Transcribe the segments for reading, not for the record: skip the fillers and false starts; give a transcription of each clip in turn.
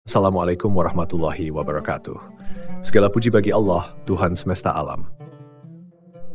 Assalamualaikum warahmatullahi wabarakatuh. Segala puji bagi Allah, Tuhan semesta alam.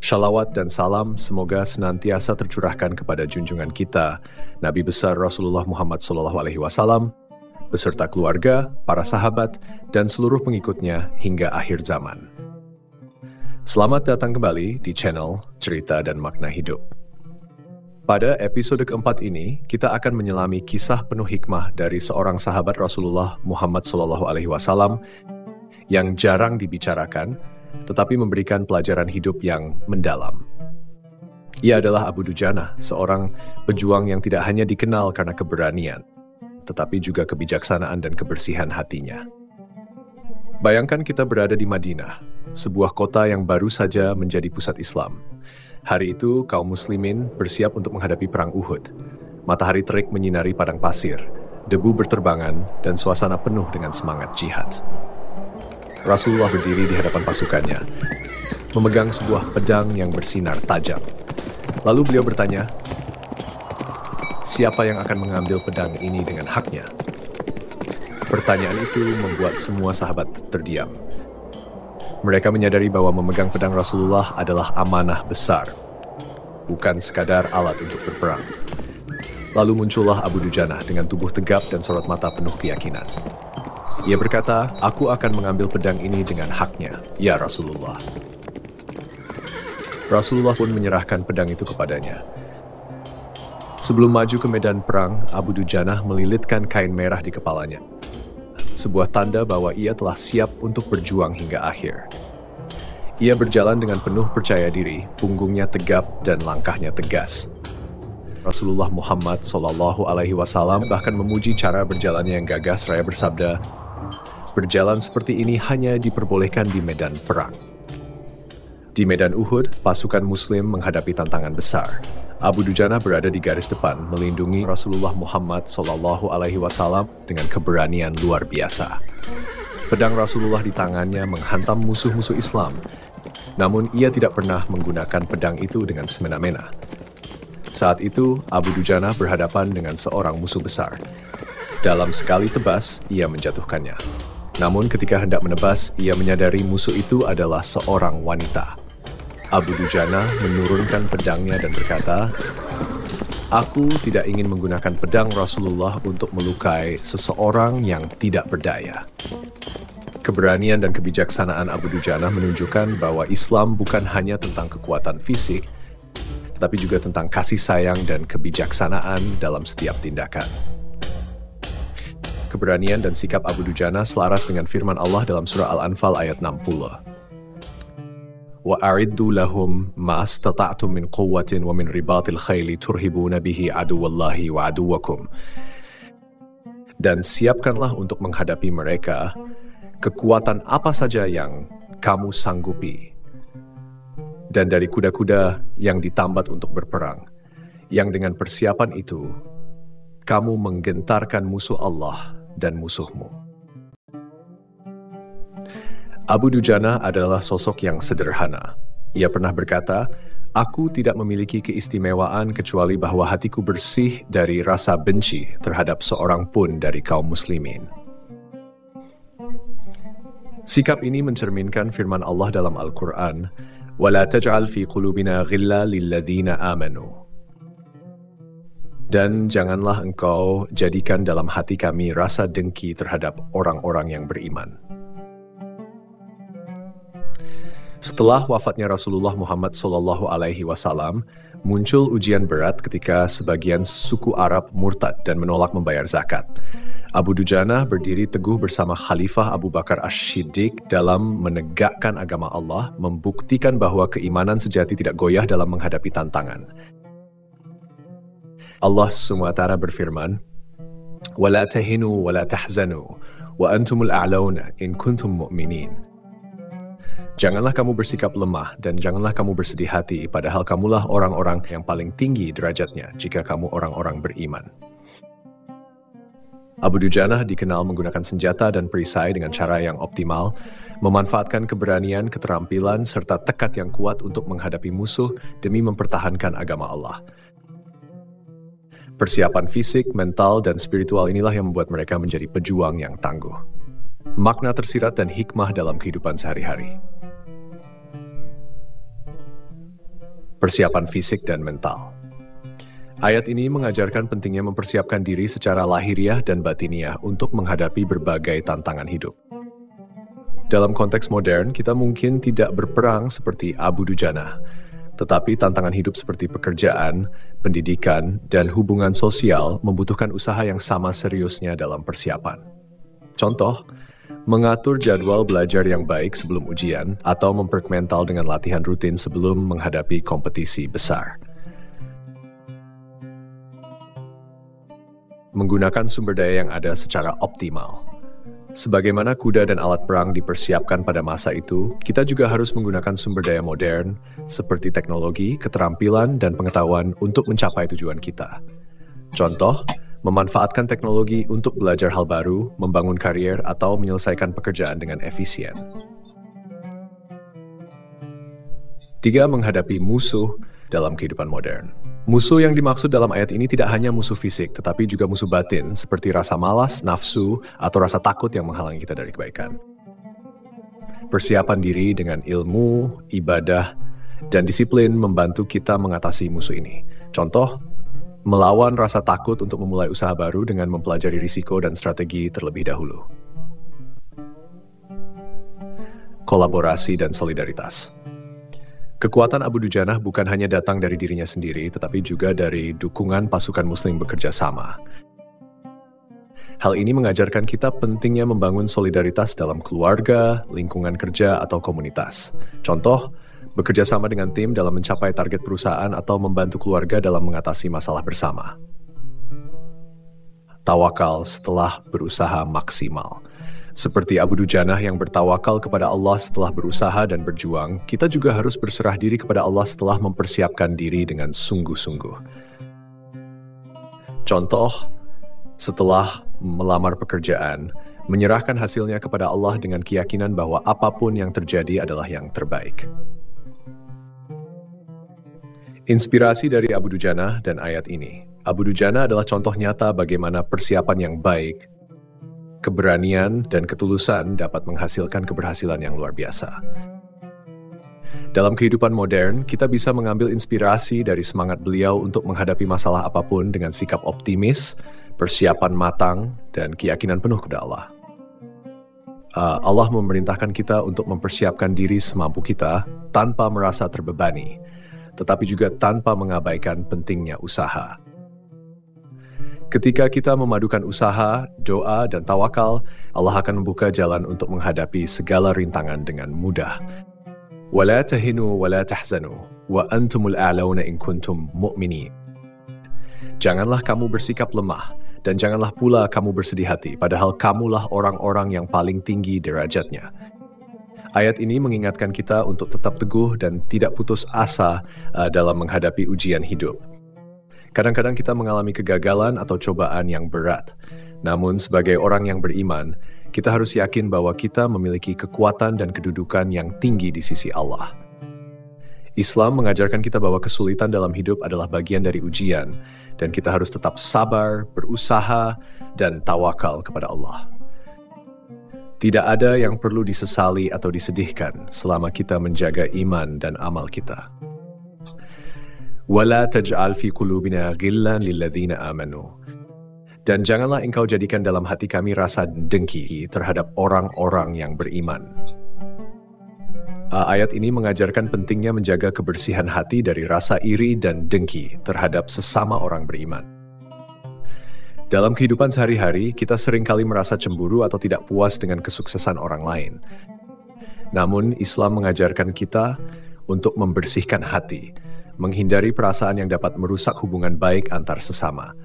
Shalawat dan salam semoga senantiasa tercurahkan kepada junjungan kita, Nabi besar Rasulullah Muhammad SAW, beserta keluarga, para sahabat, dan seluruh pengikutnya hingga akhir zaman. Selamat datang kembali di channel Cerita dan Makna Hidup. Pada episode keempat ini, kita akan menyelami kisah penuh hikmah dari seorang sahabat Rasulullah Muhammad SAW yang jarang dibicarakan, tetapi memberikan pelajaran hidup yang mendalam. Ia adalah Abu Dujana, seorang pejuang yang tidak hanya dikenal karena keberanian, tetapi juga kebijaksanaan dan kebersihan hatinya. Bayangkan kita berada di Madinah, sebuah kota yang baru saja menjadi pusat Islam. Hari itu, kaum muslimin bersiap untuk menghadapi perang Uhud. Matahari terik menyinari padang pasir, debu berterbangan, dan suasana penuh dengan semangat jihad. Rasulullah berdiri di hadapan pasukannya, memegang sebuah pedang yang bersinar tajam. Lalu beliau bertanya, siapa yang akan mengambil pedang ini dengan haknya? Pertanyaan itu membuat semua sahabat terdiam. Mereka menyadari bahwa memegang pedang Rasulullah adalah amanah besar, bukan sekadar alat untuk berperang. Lalu muncullah Abu Dujana dengan tubuh tegap dan sorot mata penuh keyakinan. Ia berkata, "Aku akan mengambil pedang ini dengan haknya, ya Rasulullah." Rasulullah pun menyerahkan pedang itu kepadanya. Sebelum maju ke medan perang, Abu Dujana melilitkan kain merah di kepalanya. Sebuah tanda bahwa ia telah siap untuk berjuang hingga akhir. Ia berjalan dengan penuh percaya diri, punggungnya tegap dan langkahnya tegas. Rasulullah Muhammad SAW bahkan memuji cara berjalannya yang gagah seraya bersabda, "Berjalan seperti ini hanya diperbolehkan di medan perang." Di medan Uhud, pasukan Muslim menghadapi tantangan besar. Abu Dujana berada di garis depan, melindungi Rasulullah Muhammad SAW dengan keberanian luar biasa. Pedang Rasulullah di tangannya menghantam musuh-musuh Islam, namun ia tidak pernah menggunakan pedang itu dengan semena-mena. Saat itu, Abu Dujana berhadapan dengan seorang musuh besar. Dalam sekali tebas, ia menjatuhkannya. Namun ketika hendak menebas, ia menyadari musuh itu adalah seorang wanita. Abu Dujana menurunkan pedangnya dan berkata, "Aku tidak ingin menggunakan pedang Rasulullah untuk melukai seseorang yang tidak berdaya." Keberanian dan kebijaksanaan Abu Dujana menunjukkan bahwa Islam bukan hanya tentang kekuatan fisik, tetapi juga tentang kasih sayang dan kebijaksanaan dalam setiap tindakan. Keberanian dan sikap Abu Dujana selaras dengan firman Allah dalam surah Al-Anfal ayat 60. وَأَعِدُّوا لَهُمْ مَا اسْتَطَعْتُم مِّن قُوَّةٍ وَمِن رِبَاطِ الْخَيْلِ تُرْهِبُونَ بِهِ عَدُوَّ اللَّهِ وَعَدُوَّكُمْ. Dan siapkanlah untuk menghadapi mereka kekuatan apa saja yang kamu sanggupi, dan dari kuda-kuda yang ditambat untuk berperang, yang dengan persiapan itu kamu menggentarkan musuh Allah dan musuhmu. Abu Dujana adalah sosok yang sederhana. Ia pernah berkata, "Aku tidak memiliki keistimewaan kecuali bahwa hatiku bersih dari rasa benci terhadap seorang pun dari kaum muslimin." Sikap ini mencerminkan firman Allah dalam Al-Quran, وَلَا تَجْعَلْ فِي قُلُوبِنَا غِلًّا لِلَّذِينَ آمَنُوا. Dan janganlah engkau jadikan dalam hati kami rasa dengki terhadap orang-orang yang beriman. Setelah wafatnya Rasulullah Muhammad SAW, muncul ujian berat ketika sebagian suku Arab murtad dan menolak membayar zakat. Abu Dujana berdiri teguh bersama Khalifah Abu Bakar Ash-Shiddiq dalam menegakkan agama Allah, membuktikan bahwa keimanan sejati tidak goyah dalam menghadapi tantangan. Allah SWT berfirman, وَلَا تَهِنُوا وَلَا تَحْزَنُوا وَأَنْتُمُ الْأَعْلَوْنَ إِن كُنْتُمْ مُؤْمِنِينَ. Janganlah kamu bersikap lemah dan janganlah kamu bersedih hati, padahal kamulah orang-orang yang paling tinggi derajatnya jika kamu orang-orang beriman. Abu Dujana dikenal menggunakan senjata dan perisai dengan cara yang optimal, memanfaatkan keberanian, keterampilan, serta tekad yang kuat untuk menghadapi musuh demi mempertahankan agama Allah. Persiapan fisik, mental, dan spiritual inilah yang membuat mereka menjadi pejuang yang tangguh. Makna tersirat dan hikmah dalam kehidupan sehari-hari. Persiapan fisik dan mental. Ayat ini mengajarkan pentingnya mempersiapkan diri secara lahiriah dan batiniah untuk menghadapi berbagai tantangan hidup. Dalam konteks modern, kita mungkin tidak berperang seperti Abu Dujana, tetapi tantangan hidup seperti pekerjaan, pendidikan, dan hubungan sosial membutuhkan usaha yang sama seriusnya dalam persiapan. Contoh, mengatur jadwal belajar yang baik sebelum ujian atau memperkuat mental dengan latihan rutin sebelum menghadapi kompetisi besar. Menggunakan sumber daya yang ada secara optimal. Sebagaimana kuda dan alat perang dipersiapkan pada masa itu, kita juga harus menggunakan sumber daya modern seperti teknologi, keterampilan, dan pengetahuan untuk mencapai tujuan kita. Contoh, memanfaatkan teknologi untuk belajar hal baru, membangun karier, atau menyelesaikan pekerjaan dengan efisien. 3. Menghadapi musuh dalam kehidupan modern. Musuh yang dimaksud dalam ayat ini tidak hanya musuh fisik, tetapi juga musuh batin, seperti rasa malas, nafsu, atau rasa takut yang menghalangi kita dari kebaikan. Persiapan diri dengan ilmu, ibadah, dan disiplin membantu kita mengatasi musuh ini. Contoh, melawan rasa takut untuk memulai usaha baru dengan mempelajari risiko dan strategi terlebih dahulu. Kolaborasi dan solidaritas. Kekuatan Abu Dujanah bukan hanya datang dari dirinya sendiri, tetapi juga dari dukungan pasukan Muslim bekerja sama. Hal ini mengajarkan kita pentingnya membangun solidaritas dalam keluarga, lingkungan kerja, atau komunitas. Contoh, bekerja sama dengan tim dalam mencapai target perusahaan atau membantu keluarga dalam mengatasi masalah bersama. Tawakal setelah berusaha maksimal. Seperti Abu Dujanah yang bertawakal kepada Allah setelah berusaha dan berjuang, kita juga harus berserah diri kepada Allah setelah mempersiapkan diri dengan sungguh-sungguh. Contoh, setelah melamar pekerjaan, menyerahkan hasilnya kepada Allah dengan keyakinan bahwa apapun yang terjadi adalah yang terbaik. Inspirasi dari Abu Dujanah dan ayat ini. Abu Dujanah adalah contoh nyata bagaimana persiapan yang baik, keberanian, dan ketulusan dapat menghasilkan keberhasilan yang luar biasa. Dalam kehidupan modern, kita bisa mengambil inspirasi dari semangat beliau untuk menghadapi masalah apapun dengan sikap optimis, persiapan matang, dan keyakinan penuh kepada Allah. Allah memerintahkan kita untuk mempersiapkan diri semampu kita tanpa merasa terbebani, tetapi juga tanpa mengabaikan pentingnya usaha. Ketika kita memadukan usaha, doa, dan tawakal, Allah akan membuka jalan untuk menghadapi segala rintangan dengan mudah. وَلَا تَهِنُوا وَلَا تَحْزَنُوا وَأَنْتُمُ الْأَعْلَوْنَ إِن كُنْتُمْ مُؤْمِنِينَ. Janganlah kamu bersikap lemah, dan janganlah pula kamu bersedih hati, padahal kamulah orang-orang yang paling tinggi derajatnya. Ayat ini mengingatkan kita untuk tetap teguh dan tidak putus asa dalam menghadapi ujian hidup. Kadang-kadang kita mengalami kegagalan atau cobaan yang berat. Namun sebagai orang yang beriman, kita harus yakin bahwa kita memiliki kekuatan dan kedudukan yang tinggi di sisi Allah. Islam mengajarkan kita bahwa kesulitan dalam hidup adalah bagian dari ujian, dan kita harus tetap sabar, berusaha, dan tawakal kepada Allah. Tidak ada yang perlu disesali atau disedihkan selama kita menjaga iman dan amal kita. وَلَا تَجْعَلْ فِي قُلُوبِنَا غِلًّا لِلَّذِينَ آمَنُوا. Dan janganlah engkau jadikan dalam hati kami rasa dengki terhadap orang-orang yang beriman. Ayat ini mengajarkan pentingnya menjaga kebersihan hati dari rasa iri dan dengki terhadap sesama orang beriman. Dalam kehidupan sehari-hari, kita seringkali merasa cemburu atau tidak puas dengan kesuksesan orang lain. Namun, Islam mengajarkan kita untuk membersihkan hati, menghindari perasaan yang dapat merusak hubungan baik antar sesama.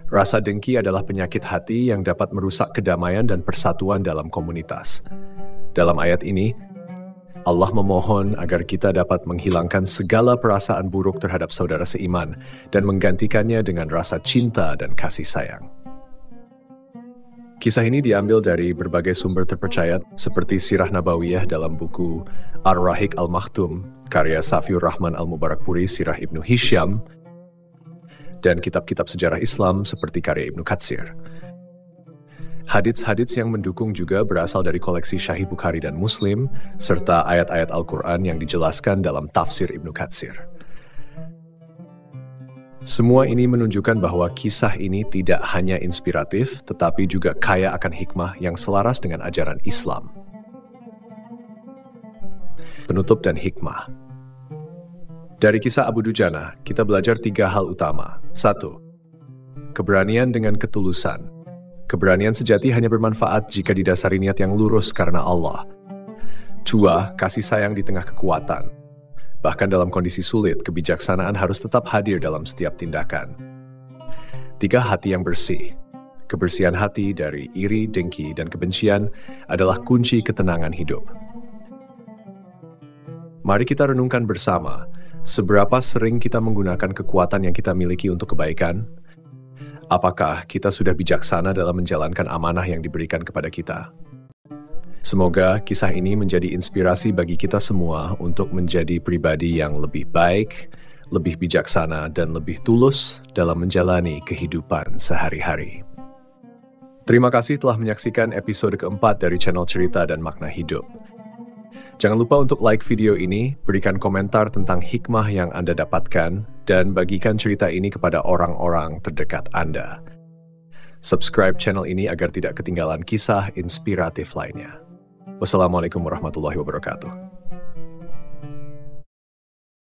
Rasa dengki adalah penyakit hati yang dapat merusak kedamaian dan persatuan dalam komunitas. Dalam ayat ini, Allah memohon agar kita dapat menghilangkan segala perasaan buruk terhadap saudara seiman dan menggantikannya dengan rasa cinta dan kasih sayang. Kisah ini diambil dari berbagai sumber terpercaya seperti Sirah Nabawiyah dalam buku Ar-Rahiq Al-Makhtum, karya Safiur Rahman Al-Mubarakpuri, Sirah Ibnu Hisham, dan kitab-kitab sejarah Islam seperti karya Ibnu Katsir. Hadits-hadits yang mendukung juga berasal dari koleksi Sahih Bukhari dan Muslim, serta ayat-ayat Al-Quran yang dijelaskan dalam tafsir Ibnu Katsir. Semua ini menunjukkan bahwa kisah ini tidak hanya inspiratif, tetapi juga kaya akan hikmah yang selaras dengan ajaran Islam. Penutup dan hikmah. Dari kisah Abu Dujana, kita belajar 3 hal utama. 1. Keberanian dengan ketulusan. Keberanian sejati hanya bermanfaat jika didasari niat yang lurus karena Allah. 2. Kasih sayang di tengah kekuatan. Bahkan dalam kondisi sulit, kebijaksanaan harus tetap hadir dalam setiap tindakan. 3. Hati yang bersih. Kebersihan hati dari iri, dengki, dan kebencian adalah kunci ketenangan hidup. Mari kita renungkan bersama, seberapa sering kita menggunakan kekuatan yang kita miliki untuk kebaikan? Apakah kita sudah bijaksana dalam menjalankan amanah yang diberikan kepada kita? Semoga kisah ini menjadi inspirasi bagi kita semua untuk menjadi pribadi yang lebih baik, lebih bijaksana, dan lebih tulus dalam menjalani kehidupan sehari-hari. Terima kasih telah menyaksikan episode keempat dari channel Cerita dan Makna Hidup. Jangan lupa untuk like video ini, berikan komentar tentang hikmah yang Anda dapatkan, dan bagikan cerita ini kepada orang-orang terdekat Anda. Subscribe channel ini agar tidak ketinggalan kisah inspiratif lainnya. Wassalamualaikum warahmatullahi wabarakatuh.